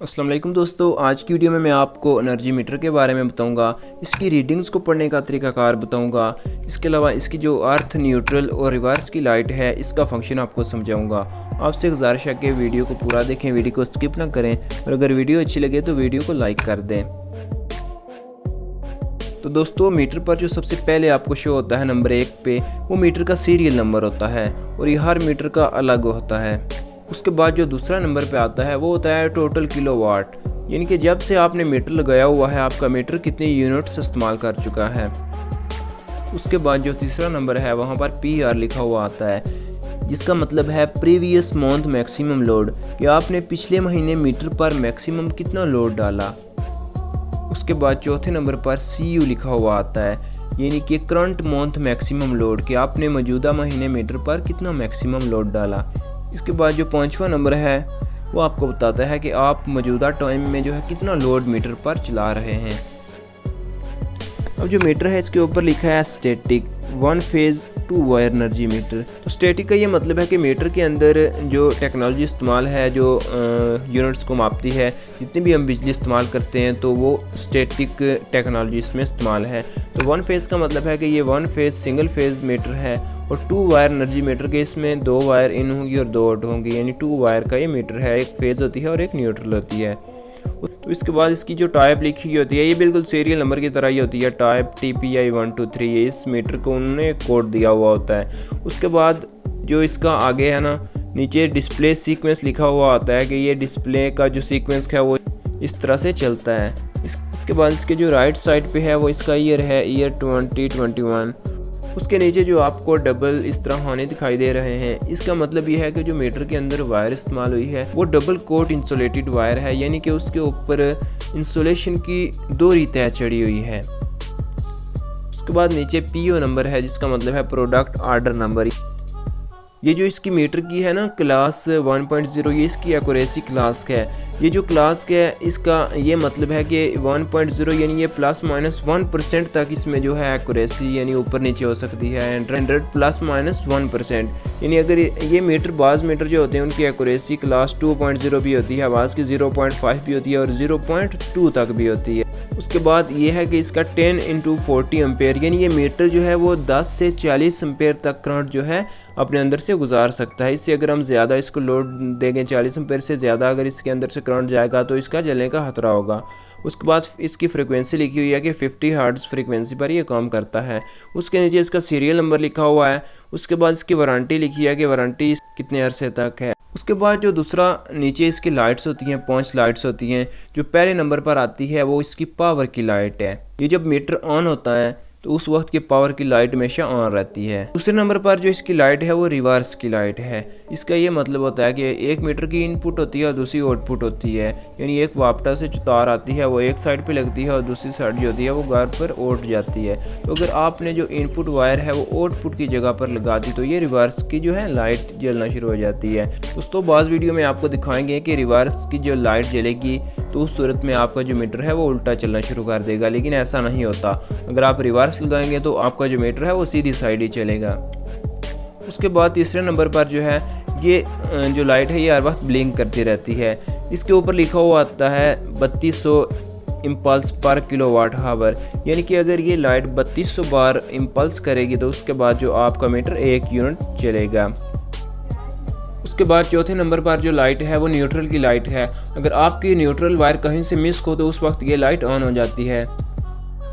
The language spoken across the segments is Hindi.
अस्सलाम वालेकुम दोस्तों, आज की वीडियो में मैं आपको एनर्जी मीटर के बारे में बताऊंगा। इसकी रीडिंग्स को पढ़ने का तरीकाकार बताऊंगा। इसके अलावा इसकी जो अर्थ, न्यूट्रल और रिवर्स की लाइट है, इसका फंक्शन आपको समझाऊंगा। आपसे गुजारिश है कि वीडियो को पूरा देखें, वीडियो को स्किप ना करें, और अगर वीडियो अच्छी लगे तो वीडियो को लाइक कर दें। तो दोस्तों, मीटर पर जो सबसे पहले आपको शो होता है नंबर 1 पे, वो मीटर का सीरियल नंबर होता है और ये हर मीटर का अलग होता है। उसके बाद जो दूसरा नंबर पे आता है वो होता है टोटल किलोवाट, यानी कि जब से आपने मीटर लगाया हुआ है आपका मीटर कितनी यूनिट्स इस्तेमाल कर चुका है। उसके बाद जो तीसरा नंबर है वहाँ पर PR लिखा हुआ आता है, जिसका मतलब है प्रीवियस मंथ मैक्सिमम लोड, कि आपने पिछले महीने मीटर पर मैक्सिमम कितना लोड डाला। उसके बाद चौथे नंबर पर CU लिखा हुआ आता है, यानी कि करंट मंथ मैक्सिमम लोड, कि आपने मौजूदा महीने मीटर पर कितना मैक्सिमम लोड डाला। इसके बाद जो 5वां नंबर है वो आपको बताता है कि आप मौजूदा टाइम में जो है कितना लोड मीटर पर चला रहे हैं। अब जो मीटर है इसके ऊपर लिखा है static 1 phase 2 wire energy meter. तो स्टैटिक का ये मतलब है कि मीटर के अंदर जो टेक्नोलॉजी इस्तेमाल है, जो यूनिट्स को मापती है, जितनी भी हम बिजली इस्तेमाल करते हैं तो वो स्टैटिक टेक्नोलॉजी इसमें इस्तेमाल है। तो 1 फेज़ का मतलब है कि ये 1 फेज़ सिंगल फेज़ मीटर है, और 2 वायर एनर्जी मीटर के इसमें 2 वायर इन होंगी और 2 आउट होंगी, यानी 2 वायर का ये मीटर है। एक फेज़ होती है और एक न्यूट्रल होती है। तो इसके बाद इसकी जो टाइप लिखी हुई होती है ये बिल्कुल सीरियल नंबर की तरह ही होती है। टाइप TPI 1 2 3, ये इस मीटर को उन्होंने कोड दिया हुआ होता है। उसके बाद जो इसका आगे है ना, नीचे डिस्प्ले सीक्वेंस लिखा हुआ आता है कि ये डिस्प्ले का जो सीक्वेंस है वो इस तरह से चलता है। इसके बाद इसके जो राइट साइड पे है वो इसका ईयर है, ईयर 2021। उसके नीचे जो आपको डबल इस तरह होने दिखाई दे रहे हैं, इसका मतलब ये है कि जो मीटर के अंदर वायर इस्तेमाल हुई है वो डबल कोट इंसुलेटेड वायर है, यानी कि उसके ऊपर इंसुलेशन की डोरी तय चढ़ी हुई है। उसके बाद नीचे PO नंबर है, जिसका मतलब है प्रोडक्ट ऑर्डर नंबर। ये जो इसकी मीटर की है ना क्लास 1.0, ये इसकी एक्यूरेसी क्लास है। ये जो क्लास है इसका ये मतलब है कि 1.0 यानी ये ±1% तक इसमें जो है एक्यूरेसी यानी ऊपर नीचे हो सकती है। 100 ±1%, यानी अगर ये मीटर, बाज़ मीटर जो होते हैं उनकी एक्यूरेसी क्लास 2.0 भी होती है, बाज़ की 0.5 भी होती है और 0.2 तक भी होती है। उसके बाद ये है कि इसका 10 × 40 एम्पेयर, यानी ये मीटर जो है वो 10 से 40 एम्पेयर तक करंट जो है अपने अंदर से गुजार सकता है। इससे अगर हम ज़्यादा इसको लोड देंगे, 40 एम्पेयर से ज़्यादा अगर इसके अंदर से करंट जाएगा तो इसका जलने का खतरा होगा। उसके बाद इसकी फ्रीक्वेंसी लिखी हुई है कि 50 हर्ट्ज़ फ्रीक्वेंसी पर ये काम करता है। उसके नीचे इसका सीरियल नंबर लिखा हुआ है। उसके बाद इसकी वारंटी लिखी है कि वारंटी कितने अरसे तक है। उसके बाद जो दूसरा नीचे इसकी लाइट्स होती हैं, 5 लाइट्स होती हैं। जो पहले नंबर पर आती है वो इसकी पावर की लाइट है। ये जब मीटर ऑन होता है तो उस वक्त की पावर की लाइट हमेशा ऑन रहती है। दूसरे नंबर पर जो इसकी लाइट है वो रिवर्स की लाइट है। इसका ये मतलब होता है कि एक मीटर की इनपुट होती है और दूसरी आउटपुट होती है, यानी एक वापटा से जो तार आती है वो एक साइड पे लगती है और दूसरी साइड जो होती है वो घर पर आउट जाती है। तो अगर आपने जो इनपुट वायर है वो आउटपुट की जगह पर लगा दी तो ये रिवर्स की जो है लाइट जलना शुरू हो जाती है। दोस्तों, बाज़ वीडियो में आपको दिखाएंगे कि रिवर्स की जो लाइट जलेगी तो उस सूरत में आपका जो मीटर है वो उल्टा चलना शुरू कर देगा, लेकिन ऐसा नहीं होता। अगर आप रिवर्स लगाएंगे तो आपका जो मीटर है वो सीधी साइड ही चलेगा। उसके बाद तीसरे नंबर पर जो है ये जो लाइट है ये हर वक्त ब्लिंक करती रहती है। इसके ऊपर लिखा हुआ आता है 3200 इम्पल्स पर किलोवाट हावर, यानी कि अगर ये लाइट 3200 बार इम्पल्स करेगी तो उसके बाद जो आपका मीटर 1 यूनिट चलेगा। उसके बाद चौथे नंबर पर जो लाइट है वो न्यूट्रल की लाइट है। अगर आपकी न्यूट्रल वायर कहीं से मिस हो तो उस वक्त ये लाइट ऑन हो जाती है।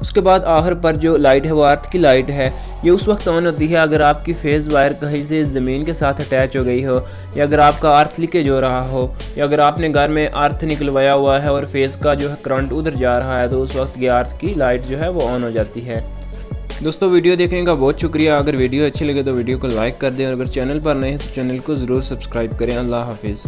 उसके बाद आखिर पर जो लाइट है वो अर्थ की लाइट है। ये उस वक्त ऑन होती है अगर आपकी फेज़ वायर कहीं से ज़मीन के साथ अटैच हो गई हो, या अगर आपका अर्थ लीकेज हो रहा हो, या अगर आपने घर में अर्थ निकलवाया हुआ है और फेज़ का जो है करंट उधर जा रहा है, तो उस वक्त ये अर्थ की लाइट जो है वो ऑन हो जाती है। दोस्तों, वीडियो देखने का बहुत शुक्रिया। अगर वीडियो अच्छी लगे तो वीडियो को लाइक कर दें, और अगर चैनल पर नए हैं तो चैनल को ज़रूर सब्सक्राइब करें। अल्लाह हाफिज़।